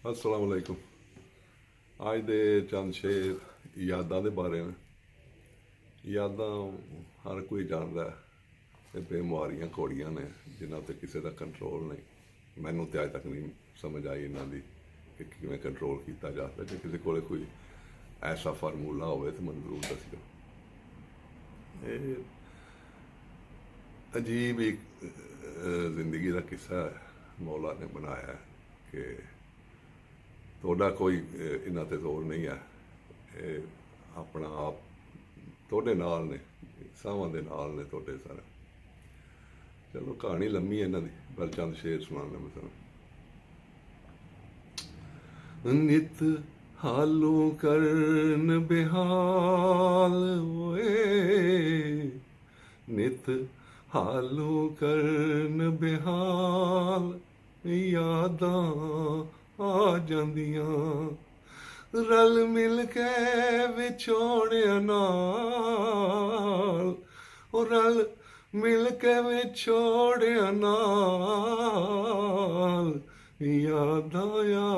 अस्सलाम वालेकुम। ਅੱਜ ਦੇ ਚੰਦ ਸ਼ੇਰ ਯਾਦਾਂ ਦੇ ਬਾਰੇ ਨੇ। ਯਾਦਾਂ ਹਰ ਕੋਈ ਜਾਣਦਾ ਹੈ ਤੇ ਬੇਮਾਰੀਆਂ ਘੋੜੀਆਂ ਨੇ ਜਿਨ੍ਹਾਂ 'ਤੇ ਕਿਸੇ ਦਾ ਕੰਟਰੋਲ ਨਹੀਂ। ਮੈਨੂੰ ਤਾਂ ਅੱਜ ਤੱਕ ਨਹੀਂ ਸਮਝ ਆਈ ਇਹਨਾਂ ਦੀ ਕਿ ਕਿਵੇਂ ਕੰਟਰੋਲ ਕੀਤਾ ਜਾ ਸਕਦਾ। ਜੇ ਕਿਸੇ ਕੋਲ ਕੋਈ ਐਸਾ ਫਾਰਮੂਲਾ ਹੋਵੇ ਤਾਂ ਮੈਨੂੰ ਜ਼ਰੂਰ ਦੱਸਿਓ। ਇਹ ਅਜੀਬ ਇੱਕ ਜ਼ਿੰਦਗੀ ਦਾ ਕਿੱਸਾ ਹੈ ਮੌਲਾ ਨੇ ਬਣਾਇਆ ਹੈ ਕਿ ਤੁਹਾਡਾ ਕੋਈ ਇਹਨਾਂ 'ਤੇ ਜ਼ੋਰ ਨਹੀਂ ਹੈ। ਇਹ ਆਪਣਾ ਆਪ ਤੁਹਾਡੇ ਨਾਲ ਨੇ, ਸਾਵਾਂ ਦੇ ਨਾਲ ਨੇ ਤੁਹਾਡੇ ਸਾਰੇ। ਚਲੋ ਕਹਾਣੀ ਲੰਮੀ ਹੈ ਇਹਨਾਂ ਦੀ, ਪਰ ਚੰਦ ਸ਼ੇਰ ਸੁਣਾਉਣਾ ਮੈਂ ਤੁਹਾਨੂੰ। ਨਿਤ ਹਾਲੋਂ ਕਰਨ ਬਿਹਾਲ ਓਏ, ਨਿਤ ਹਾਲੋਂ ਕਰਨ ਬਿਹਾਲ, ਯਾਦਾਂ ਆ ਜਾਂਦੀਆਂ ਰਲ ਮਿਲ ਕੇ ਵਿਛੋੜਿਆਂ ਨਾਲ, ਉਹ ਰਲ ਮਿਲ ਕੇ ਵਿਛੋੜਿਆਂ ਨਾਲ, ਯਾਦਾਂ ਆ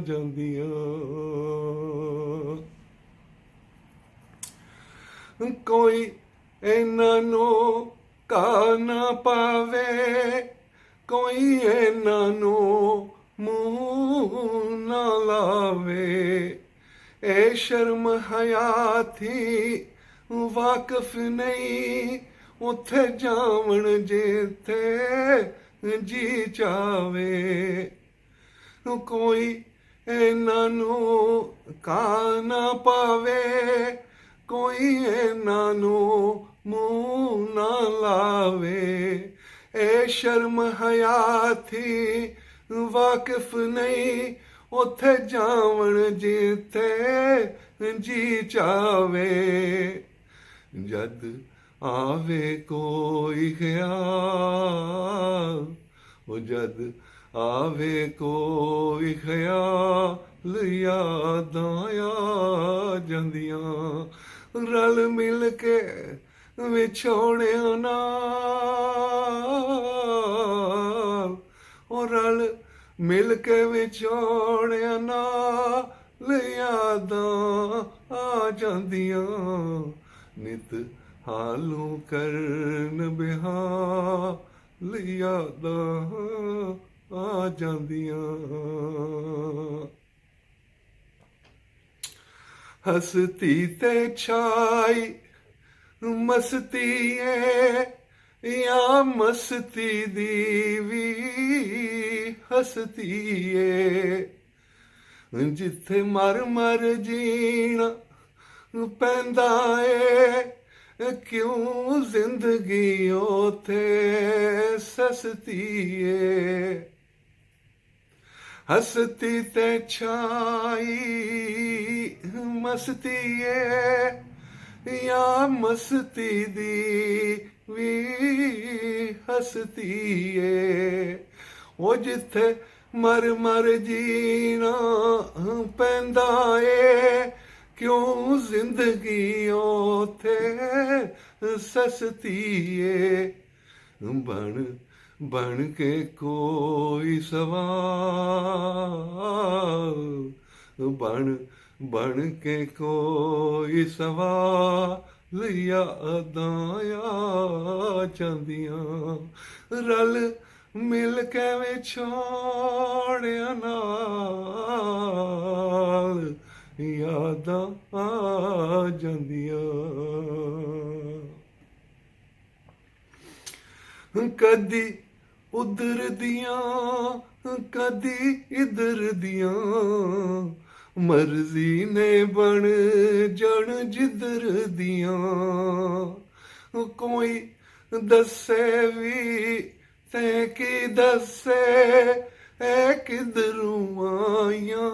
ਜਾਂਦੀਆਂ। ਕੋਈ ਇਹਨਾਂ ਨੂੰ ਘਾ ਨਾ ਪਾਵੇ, ਕੋਈ ਇਹਨਾਂ ਨੂੰ ਮੂੰਹ ਨਾ ਲਾਵੇ। ਇਹ ਸ਼ਰਮ ਹਯਾ ਥੀ ਵਾਕਫ ਨਹੀਂ, ਉੱਥੇ ਜਾਵਣ ਜਿੱਥੇ ਜੀ ਚਾਵੇ। ਕੋਈ ਇਹਨਾਂ ਨੂੰ ਘਾ ਨਾ ਪਾਵੇ, ਕੋਈ ਇਹਨਾਂ ਨੂੰ ਮੂੰਹ ਨਾ ਲਾਵੇ। ਇਹ ਸ਼ਰਮ ਹਯਾ ਥੀ ਵਾਕਿਫ ਨਹੀਂ, ਉੱਥੇ ਜਾਵਣ ਜਿੱਥੇ ਜੀ ਚਾਵੇ। ਜਦ ਆਵੇ ਕੋਈ ਖਿਆਲ, ਉਹ ਜਦ ਆਵੇ ਕੋਈ ਖਿਆਲ, ਯਾਦਾਂ ਆ ਜਾਂਦੀਆਂ ਰਲ ਮਿਲ ਕੇ ਵਿਛੋੜਿਆਂ ਨਾਲ, ਉਹ ਰਲ ਮਿਲ ਕੇ ਵਿਛੋੜਿਆਂ ਨਾਲ, ਯਾਦਾਂ ਆ ਜਾਂਦੀਆਂ। ਨਿਤ ਹਾਲੋਂ ਕਰਨ ਬਿਹਾਲ, ਯਾਦਾਂ ਆ ਜਾਂਦੀਆਂ। ਹਸਤੀ ਤੇ ਛਾਈ ਮਸਤੀ ਏ, या मस्ती दी भी हस्ती है। जिथे मर मर जीना पैंदा है, क्यों जिंदगी ओथे सस्ती है। हस्ती ते छाई मस्ती है, या मस्ती दी भी हस्ती है। वो जिथे मर मर जीना पैंदा है, क्यों जिंदगी ओथे सस्ती है। बन बन के कोई सवाल, बन बन के कोई सवाल, ਯਾਦਾਂ ਆ ਜਾਂਦੀਆਂ ਰਲ ਮਿਲ ਕੇ ਵਿਛੋੜਿਆਂ ਨਾਲ, ਯਾਦਾਂ ਆ ਜਾਂਦੀਆਂ। ਕਦੀ ਉਧਰ ਦੀਆਂ ਕਦੀ ਇਧਰ ਦੀਆਂ, ਮਰਜ਼ੀ ਨੇ ਬਣ ਜਣ ਜਿੱਧਰ ਦੀਆਂ। ਕੋਈ ਦੱਸੇ ਵੀ ਤੇ ਕੀ ਦੱਸੇ, ਐ ਕਿਧਰੋਂ ਆਈਆਂ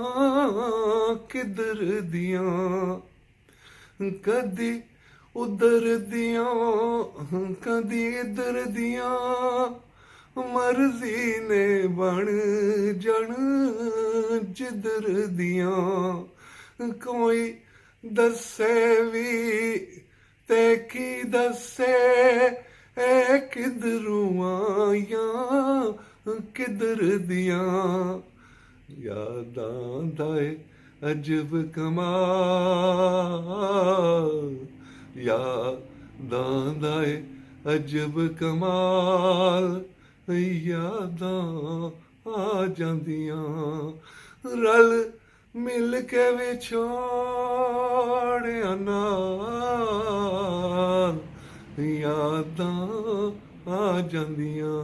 ਕਿਧਰ ਦੀਆਂ। ਕਦੀ ਉਧਰ ਦੀਆਂ ਕਦੀ ਇਧਰ ਦੀਆਂ, ਮਰਜ਼ੀ ਨੇ ਬਣ ਜਣ ਜਿੱਧਰ ਦੀਆਂ। ਕੋਈ ਦੱਸੇ ਵੀ ਤੇ ਕੀ ਦੱਸੇ, ਐ ਕਿਧਰੋਂ ਆਈਆਂ ਕਿਧਰ ਦੀਆਂ। यादां दा ए अजब कमाल, यादां दा ए अजब कमाल, यादां आ जांदियां रल मिल के विछोड़िया नाल, यादां आ जांदियां।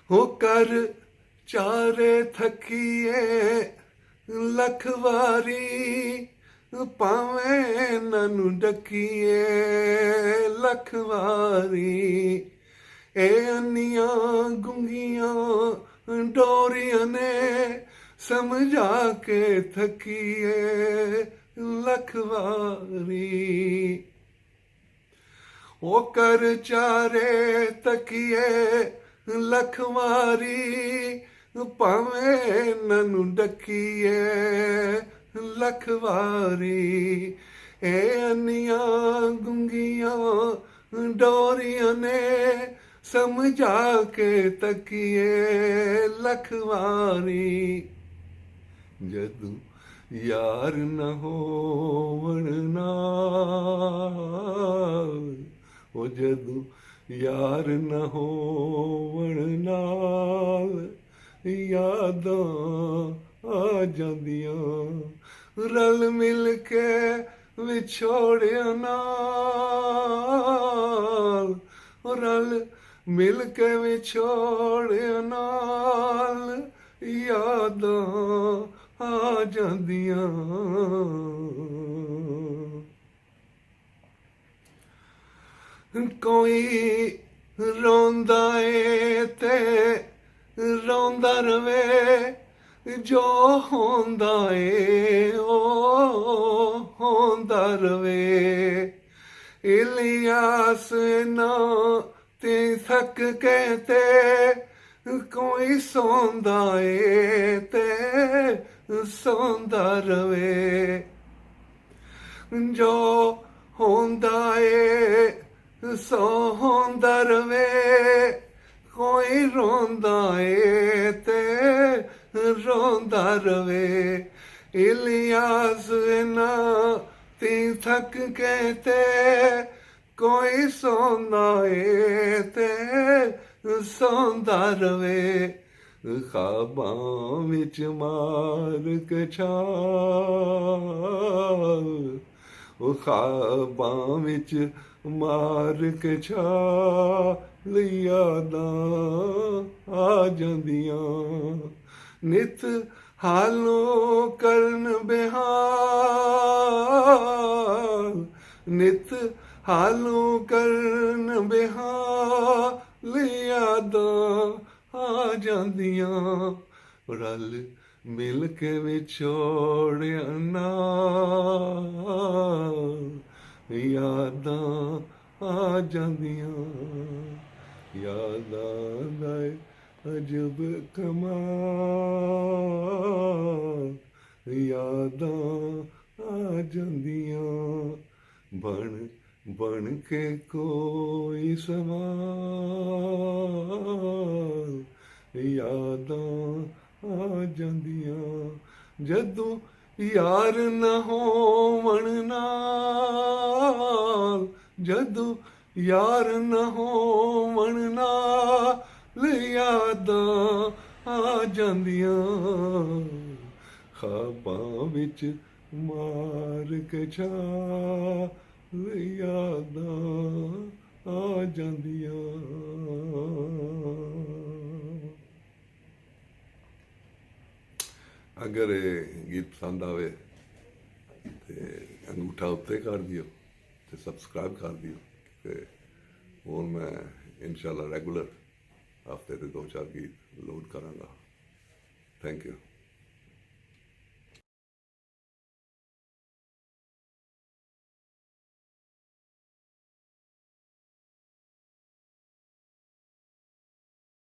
हो कर चारे थकीए लख वारी, भावें ननू डकीए लख वारी, ए अन्नियां गुंगियां डोरियां ने समझा के थकीए लख वारी। ओ कर चारे तकिए लख वारी, भावें ननू डकीए लख वारी, ए अन्नियां गुंगियां डोरियां ने समझा के तकिए लख वारी। जदू यार न होवण नाल, ओ जदू यार न होवण नाल, यादां आ जांदियां रल मिल के विछोड़िया नाल, रल मिल के विछोड़िया नाल, यादां आ जांदियां। कोई रोंदा ए ते रोंदा रवे, जो होंदा ए ओ होंदा रवे। इलियास ना ते थक के ते कोई सौंदा ए ते सौंदा रवे। जो होंदा ए सो होंदा रवे, कोई रोंदा ए ते रोंदा रवे। इलियास ना ती थक के ते कोई सौंदा ए ते सौंदा रवे। ख्वाबां विच मार के छाल, ओ ख्वाबां विच मार के छाल, यादां आ जांदियां। नित हालों करन बेहाल, नित हालों करन बेहाल, यादां आ जांदियां रल मिल के विछोड़िया नाल, यादां आ जांदियां। यादां दा अजब कमाल, यादां आ जांदियां बन बन के कोई सवाल, यादां आ जांदियां। जदों यार न होवण नाल, जदों यार न होवण नाल, यादां आ जांदियां। ख्वाबां विच मार के छाल, यादां आ जांदियां। अगर ये गीत पसंद आवे तो अंगूठा उत्ते कर दियो ते सबसक्राइब कर दियो कि हुण मैं इंशाल्लाह रेगुलर हफ्ते के 2-4 गीत लोड करांगा। Thank you.